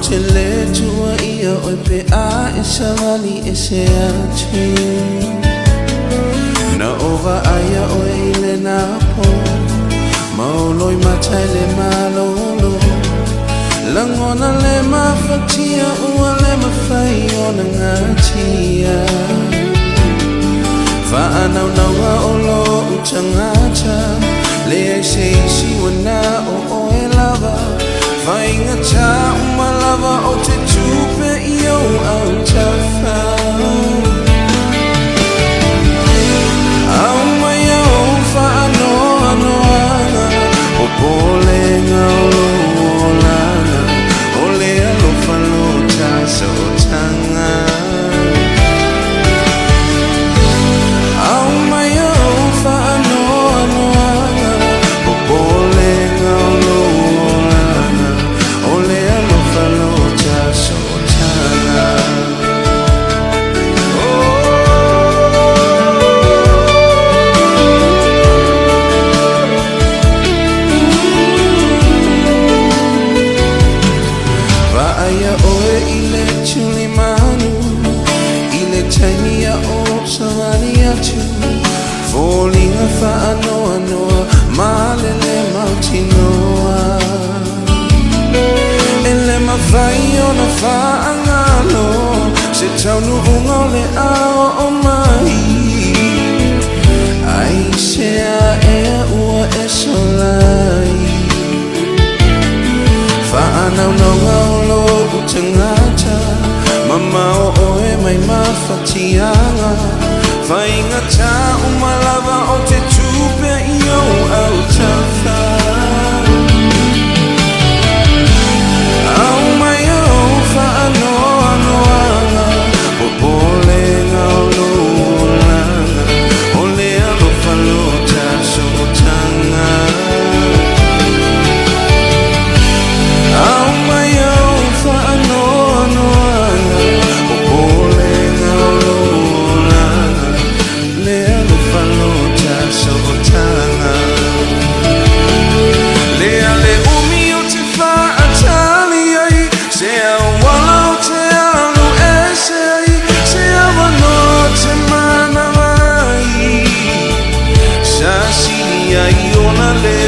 Tele tua ia oi pe a e savali e se atu na ova aia oi le na po mauloi matai le malolo langona le mafatia ua le mawhai o na ngatia Faanoanaoga o lo utangata le ai se isi wana o e lava Faingata umalava o te tupe I o au tafa Aumaia o Faanoanoaga o polenga o loolanga o le alofa lo tasotanga Aumaia o Faanoanoaga o polenga o loolanga Ole alofa lo tasotanga Vaaya oe ile tuli manu Ile tainia o savali atu Fallinga Faanoanoa Malele mautinoa Ele mawhai o na whaangalo Se taunu unga o le ao o mai Ai se a e ua e solai Faanoanaoga o lo utangata Mama o oe mai mawhatianga Faingata umalava o te tupe I o au tafa Aumaia o Faanoanoaga o polenga o loolanga o le alofa lo tasotanga Aumaia o Faanoanoaga o polenga o loolanga le alofa lo tasotanga Le ale umi o te whaatali ai Se au wala o te alu e se ai Se awano te mana mai Sa sini ai o na le